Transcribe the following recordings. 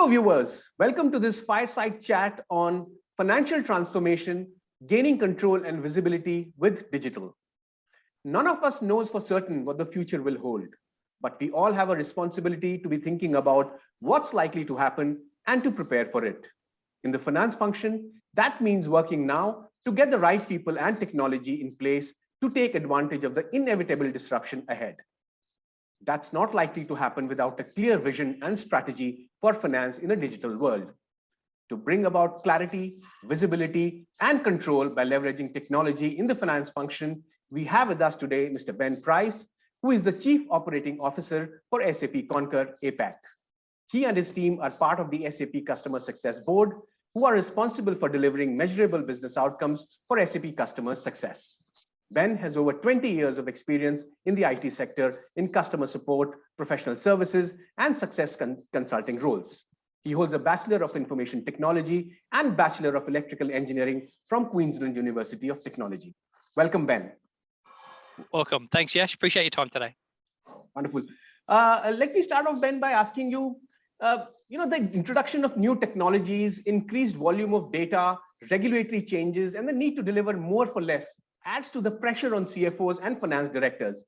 Hello viewers, welcome to this fireside chat on financial transformation, gaining control and visibility with digital. None of us knows for certain what the future will hold, but we all have a responsibility to be thinking about what's likely to happen and to prepare for it. In the finance function, that means working now to get the right people and technology in place to take advantage of the inevitable disruption ahead. That's not likely to happen without a clear vision and strategy for finance in a digital world. To bring about clarity, visibility, and control by leveraging technology in the finance function, we have with us today Mr. Ben Price, who is the Chief Operating Officer for SAP Concur APAC. He and his team are part of the SAP Customer Success Board, who are responsible for delivering measurable business outcomes for SAP customer success. Ben has over 20 years of experience in the IT sector in customer support, professional services, and success consulting roles. He holds a Bachelor of Information Technology and Bachelor of Electrical Engineering from Queensland University of Technology. Welcome, Ben. Welcome. Thanks, Yash. Appreciate your time today. Wonderful. Let me start off, Ben, by asking you, the introduction of new technologies, increased volume of data, regulatory changes, and the need to deliver more for less adds to the pressure on CFOs and finance directors.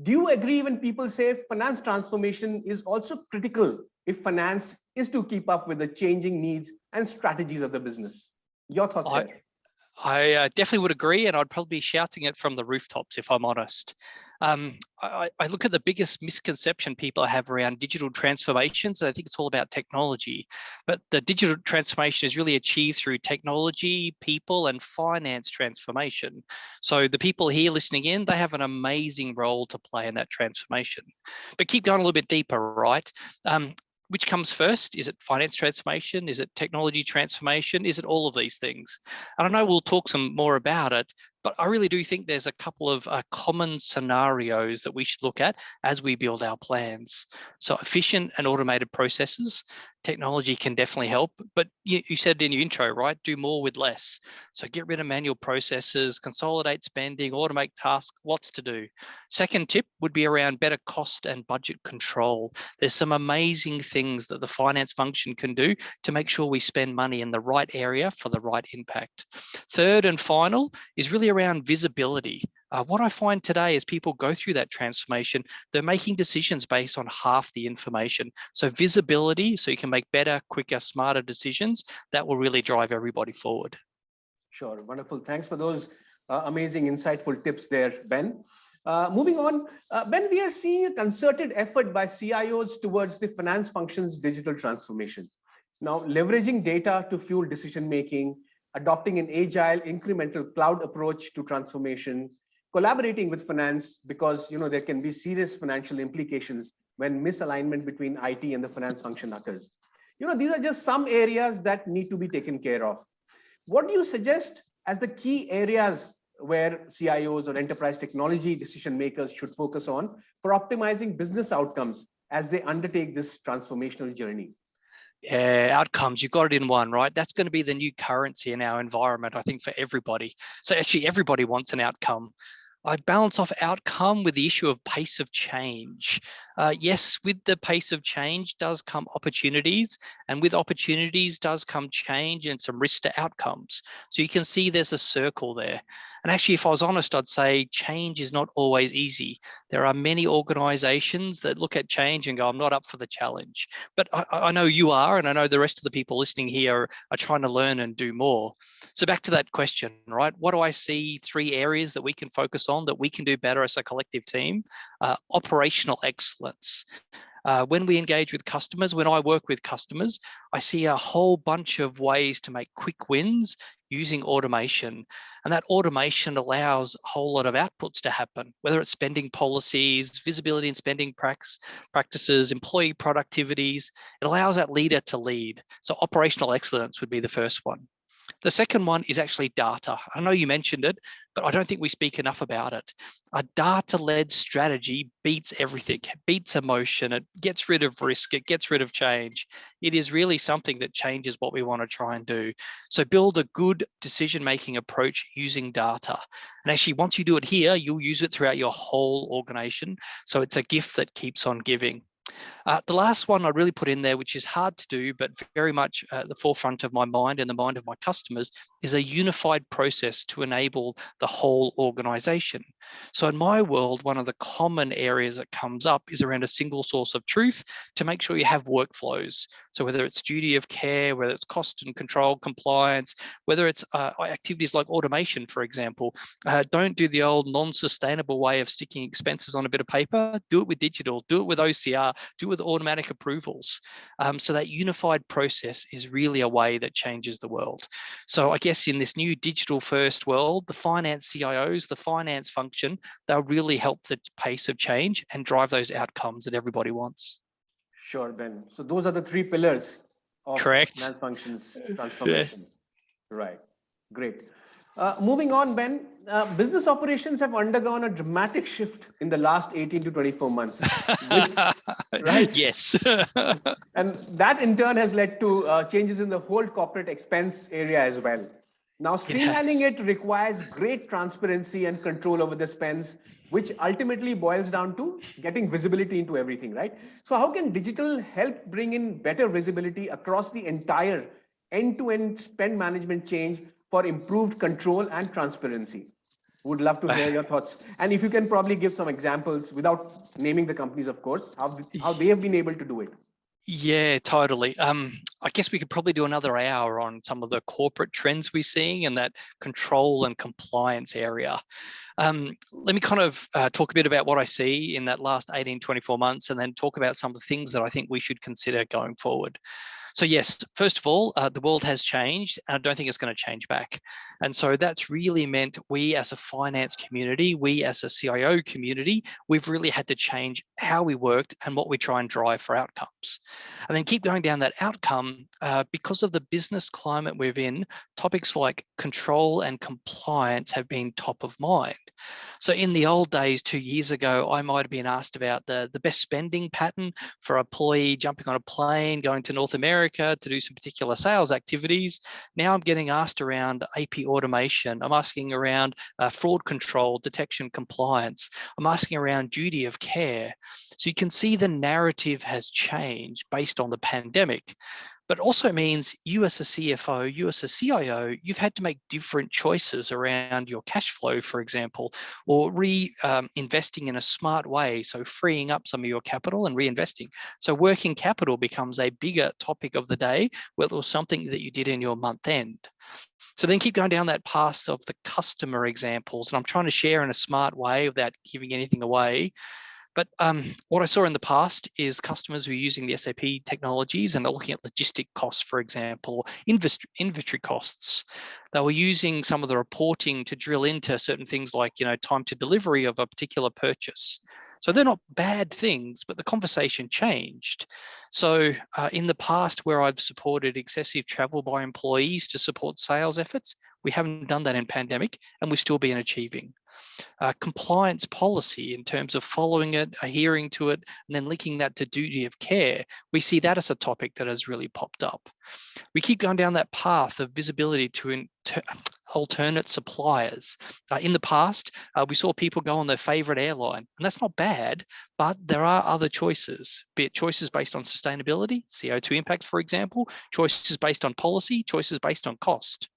Do you agree when people say finance transformation is also critical if finance is to keep up with the changing needs and strategies of the business? Your thoughts there? I definitely would agree, and I'd probably be shouting it from the rooftops if I'm honest. I look at the biggest misconception people have around digital transformations. I think it's all about technology, but the digital transformation is really achieved through technology, people, and finance transformation. So the people here listening in, they have an amazing role to play in that transformation. But keep going a little bit deeper, right? Which comes first? Is it finance transformation? Is it technology transformation? Is it all of these things? And I know we'll talk some more about it, but I really do think there's a couple of common scenarios that we should look at as we build our plans. So efficient and automated processes, technology can definitely help, but you said in your intro, right? Do more with less. So get rid of manual processes, consolidate spending, automate tasks, lots to do. Second tip would be around better cost and budget control. There's some amazing things that the finance function can do to make sure we spend money in the right area for the right impact. Third and final is really around visibility. What I find today is people go through that transformation, they're making decisions based on half the information. So visibility, so you can make better, quicker, smarter decisions, that will really drive everybody forward. Sure, wonderful. Thanks for those amazing, insightful tips there, Ben. Moving on, Ben, we are seeing a concerted effort by CIOs towards the finance function's digital transformation. Now, leveraging data to fuel decision-making, adopting an agile, incremental cloud approach to transformation, collaborating with finance, because there can be serious financial implications when misalignment between IT and the finance function occurs. These are just some areas that need to be taken care of. What do you suggest as the key areas where CIOs or enterprise technology decision makers should focus on for optimizing business outcomes as they undertake this transformational journey? Yeah, outcomes, you've got it in one, right? That's going to be the new currency in our environment, I think, for everybody. So actually everybody wants an outcome. I'd balance off outcome with the issue of pace of change. Yes, with the pace of change does come opportunities, and with opportunities does come change and some risk to outcomes. So you can see there's a circle there. And actually, if I was honest, I'd say change is not always easy. There are many organizations that look at change and go, I'm not up for the challenge. But I know you are, and I know the rest of the people listening here are trying to learn and do more. So back to that question, right? What do I see 3 areas that we can focus on, that we can do better as a collective team? Operational excellence. When we engage with customers, when I work with customers, I see a whole bunch of ways to make quick wins using automation. And that automation allows a whole lot of outputs to happen, whether it's spending policies, visibility and spending practices, employee productivities. It allows that leader to lead. So operational excellence would be the first one. The second one is actually data. I know you mentioned it, but I don't think we speak enough about it. A data-led strategy beats everything, beats emotion, it gets rid of risk, it gets rid of change. It is really something that changes what we want to try and do. So build a good decision-making approach using data. And actually, once you do it here, you'll use it throughout your whole organization. So it's a gift that keeps on giving. The last one I really put in there, which is hard to do, but very much at the forefront of my mind and the mind of my customers, is a unified process to enable the whole organization. So in my world, one of the common areas that comes up is around a single source of truth to make sure you have workflows. So whether it's duty of care, whether it's cost and control compliance, whether it's activities like automation, for example, don't do the old non-sustainable way of sticking expenses on a bit of paper. Do it with digital, do it with OCR, do it with automatic approvals. So that unified process is really a way that changes the world. So I guess in this new digital first world, the finance CIOs, the finance function, they'll really help the pace of change and drive those outcomes that everybody wants. Sure, Ben. So those are the three pillars of Correct. finance functions transformation. Yes. Right. Great. Moving on, Ben, business operations have undergone a dramatic shift in the last 18 to 24 months. Which, right? Yes. And that in turn has led to changes in the whole corporate expense area as well. Now, streamlining it requires great transparency and control over the spends, which ultimately boils down to getting visibility into everything, right? So how can digital help bring in better visibility across the entire end-to-end spend management change for improved control and transparency? Would love to hear your thoughts. And if you can probably give some examples without naming the companies, of course, how they have been able to do it. Yeah, totally. I guess we could probably do another hour on some of the corporate trends we're seeing in that control and compliance area. Let me kind of talk a bit about what I see in that last 18, 24 months, and then talk about some of the things that I think we should consider going forward. So yes, first of all, the world has changed, and I don't think it's going to change back. And so that's really meant we as a finance community, we as a CIO community, we've really had to change how we worked and what we try and drive for outcomes. And then keep going down that outcome, because of the business climate we're in, topics like control and compliance have been top of mind. So in the old days, 2 years ago, I might have been asked about the best spending pattern for an employee jumping on a plane, going to North America to do some particular sales activities. Now I'm getting asked around AP automation. I'm asking around fraud control, detection, compliance. I'm asking around duty of care. So you can see the narrative has changed based on the pandemic. But also means you as a CFO, you as a CIO, you've had to make different choices around your cash flow, for example, or investing in a smart way. So freeing up some of your capital and reinvesting. So working capital becomes a bigger topic of the day, whether it was something that you did in your month end. So then keep going down that path of the customer examples. And I'm trying to share in a smart way without giving anything away. But what I saw in the past is customers who are using the SAP technologies and they're looking at logistic costs, for example, inventory costs. They were using some of the reporting to drill into certain things like, time to delivery of a particular purchase. So they're not bad things, but the conversation changed. So in the past, where I've supported excessive travel by employees to support sales efforts, we haven't done that in pandemic, and we've still been achieving. Compliance policy in terms of following it, adhering to it, and then linking that to duty of care. We see that as a topic that has really popped up. We keep going down that path of visibility to alternate suppliers. In the past, we saw people go on their favorite airline, and that's not bad, but there are other choices, be it choices based on sustainability, CO2 impact, for example, choices based on policy, choices based on cost.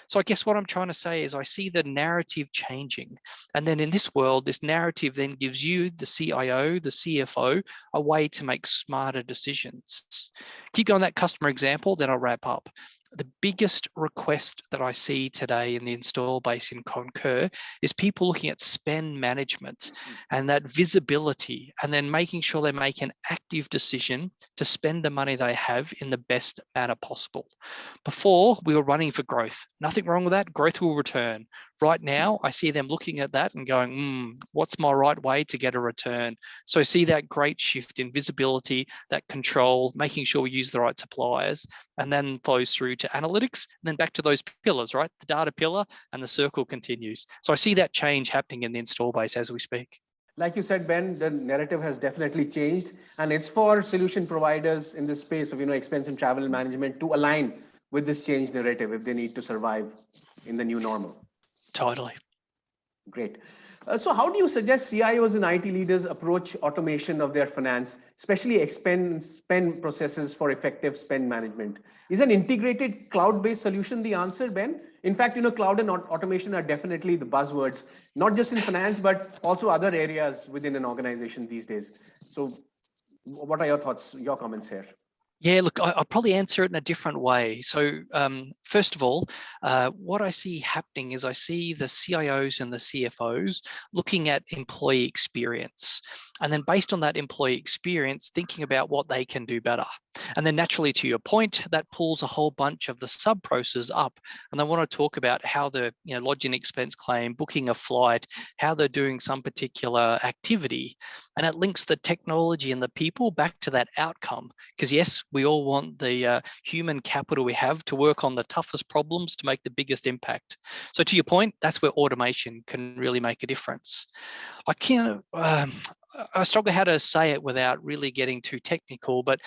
So I guess what I'm trying to say is I see the narrative changing. And then in this world, this narrative then gives you, the CIO, the CFO, a way to make smarter decisions. Keep going that customer example, then I'll wrap up. The biggest request that I see today in the install base in Concur is people looking at spend management and that visibility, and then making sure they make an active decision to spend the money they have in the best manner possible. Before, we were running for growth. Nothing wrong with that. Growth will return. Right now, I see them looking at that and going, what's my right way to get a return? So I see that great shift in visibility, that control, making sure we use the right suppliers, and then flows through to analytics, and then back to those pillars, right? The data pillar, and the circle continues. So I see that change happening in the install base as we speak. Like you said, Ben, the narrative has definitely changed, and it's for solution providers in this space of expense and travel management to align with this changed narrative if they need to survive in the new normal. Totally. Great. So how do you suggest CIOs and IT leaders approach automation of their finance, especially spend processes for effective spend management? Is an integrated cloud-based solution the answer, Ben? In fact, cloud and automation are definitely the buzzwords, not just in finance, but also other areas within an organization these days. So what are your thoughts, your comments here? Yeah, look, I'll probably answer it in a different way. So first of all, what I see happening is I see the CIOs and the CFOs looking at employee experience. And then based on that employee experience, thinking about what they can do better. And then naturally, to your point, that pulls a whole bunch of the sub-processes up. And I want to talk about how they're lodging an expense claim, booking a flight, how they're doing some particular activity. And it links the technology and the people back to that outcome. Because yes, we all want the human capital we have to work on the toughest problems to make the biggest impact. So to your point, that's where automation can really make a difference. I struggle how to say it without really getting too technical, but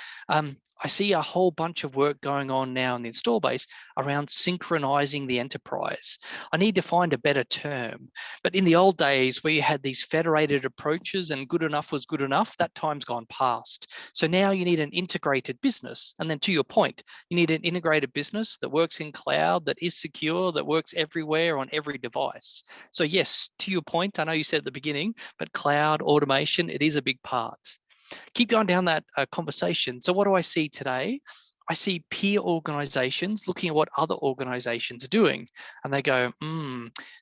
I see a whole bunch of work going on now in the install base around synchronizing the enterprise. I need to find a better term, but in the old days where you had these federated approaches and good enough was good enough, that time's gone past. So now you need an integrated business. And then to your point, you need an integrated business that works in cloud, that is secure, that works everywhere on every device. So yes, to your point, I know you said at the beginning, but cloud automation, it is a big part. Keep going down that conversation. So what do I see today? I see peer organizations looking at what other organizations are doing, and they go,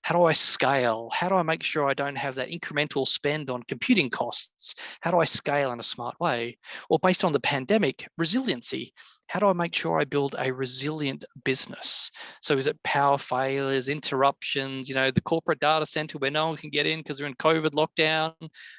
how do I scale? How do I make sure I don't have that incremental spend on computing costs? How do I scale in a smart way? Well, based on the pandemic, resiliency. How do I make sure I build a resilient business? So is it power failures, interruptions, the corporate data center where no one can get in because they're in COVID lockdown?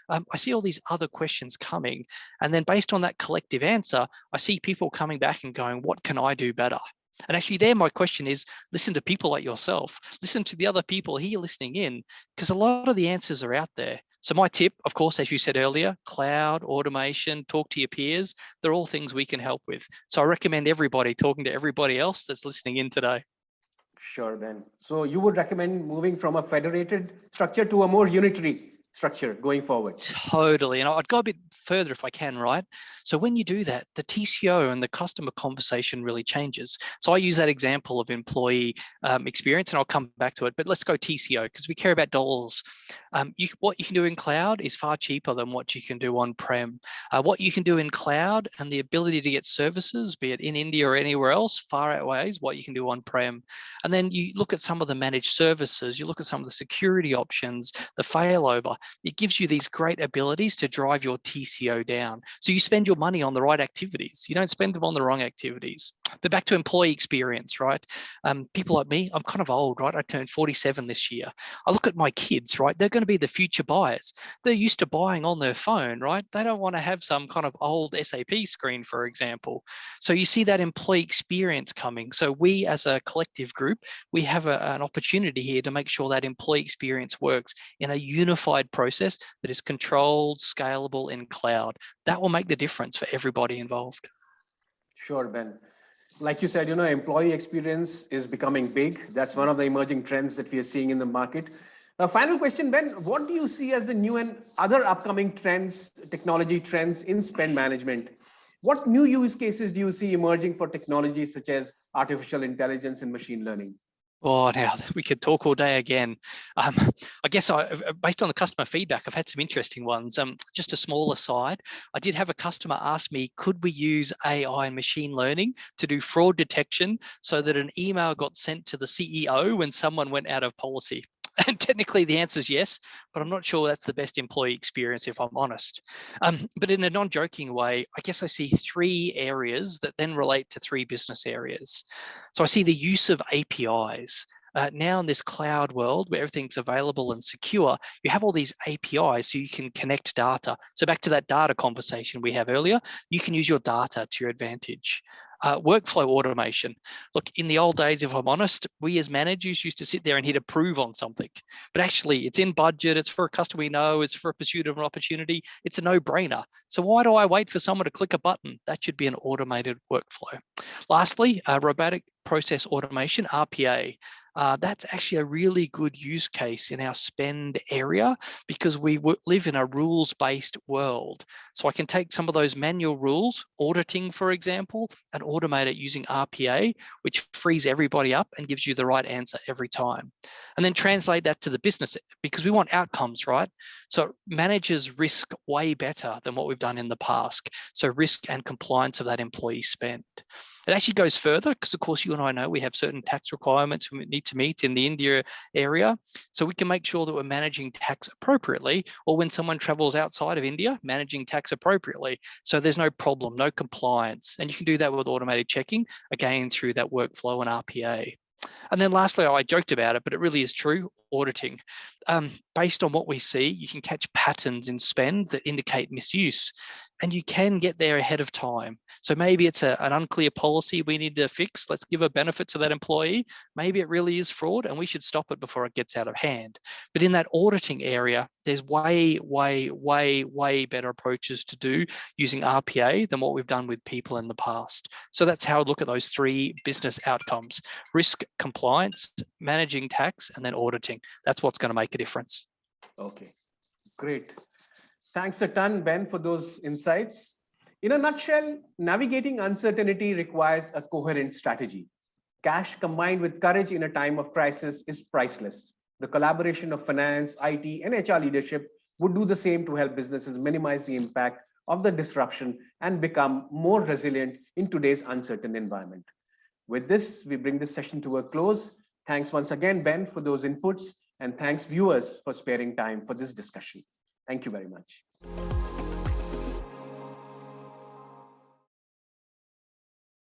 I see all these other questions coming. And then based on that collective answer, I see people coming back and going, what can I do better? And actually there, my question is, listen to people like yourself, listen to the other people here listening in, because a lot of the answers are out there. So my tip, of course, as you said earlier, cloud, automation, talk to your peers, they're all things we can help with. So I recommend everybody talking to everybody else that's listening in today. Sure, Ben. So you would recommend moving from a federated structure to a more unitary structure going forward? Totally. And I'd go a bit further if I can, right? So when you do that, the TCO and the customer conversation really changes. So I use that example of employee experience, and I'll come back to it, but let's go TCO because we care about dollars. What you can do in cloud is far cheaper than what you can do on-prem. What you can do in cloud and the ability to get services, be it in India or anywhere else, far outweighs what you can do on-prem. And then you look at some of the managed services, you look at some of the security options, the failover. It gives you these great abilities to drive your TCO down. So you spend your money on the right activities. You don't spend them on the wrong activities. But back to employee experience, right? People like me, I'm kind of old, right? I turned 47 this year. I look at my kids, right? They're going to be the future buyers. They're used to buying on their phone, right? They don't want to have some kind of old SAP screen, for example. So you see that employee experience coming. So we as a collective group, we have an opportunity here to make sure that employee experience works in a unified process that is controlled, scalable in cloud. That will make the difference for everybody involved. Sure, Ben. Like you said, employee experience is becoming big. That's one of the emerging trends that we are seeing in the market. Final question, Ben, what do you see as the new and other upcoming trends, technology trends in spend management? What new use cases do you see emerging for technologies such as artificial intelligence and machine learning? Oh, now we could talk all day again. I guess based on the customer feedback, I've had some interesting ones. Just a small aside, I did have a customer ask me, could we use AI and machine learning to do fraud detection so that an email got sent to the CEO when someone went out of policy? And technically the answer is yes, but I'm not sure that's the best employee experience, if I'm honest. But in a non-joking way, I guess I see three areas that then relate to three business areas. So I see the use of APIs. Now in this cloud world where everything's available and secure, you have all these APIs so you can connect data. So back to that data conversation we have earlier, you can use your data to your advantage. Workflow automation. Look, in the old days, if I'm honest, we as managers used to sit there and hit approve on something, but actually it's in budget, it's for a customer we know, it's for a pursuit of an opportunity, it's a no-brainer. So why do I wait for someone to click a button? That should be an automated workflow. Lastly, robotic process automation, RPA. That's actually a really good use case in our spend area because we live in a rules-based world. So I can take some of those manual rules, auditing, for example, and automate it using RPA, which frees everybody up and gives you the right answer every time. And then translate that to the business because we want outcomes, right? So managers risk way better than what we've done in the past. So risk and compliance of that employee spend. It actually goes further because, of course, you and I know we have certain tax requirements we need to meet in the India area. So we can make sure that we're managing tax appropriately, or when someone travels outside of India, managing tax appropriately. So there's no problem, no compliance. And you can do that with automated checking, again, through that workflow and RPA. And then lastly, I joked about it, but it really is true, auditing. Based on what we see, you can catch patterns in spend that indicate misuse, and you can get there ahead of time. So maybe it's an unclear policy we need to fix. Let's give a benefit to that employee. Maybe it really is fraud and we should stop it before it gets out of hand. But in that auditing area, there's way better approaches to do using RPA than what we've done with people in the past. So that's how I look at those three business outcomes: risk, compliance, managing tax, and then auditing. That's what's going to make a difference. Okay, great. Thanks a ton, Ben, for those insights. In a nutshell, navigating uncertainty requires a coherent strategy. Cash combined with courage in a time of crisis is priceless. The collaboration of finance, IT, and HR leadership would do the same to help businesses minimize the impact of the disruption and become more resilient in today's uncertain environment. With this, we bring this session to a close. Thanks once again, Ben, for those inputs, and thanks viewers for sparing time for this discussion. Thank you very much.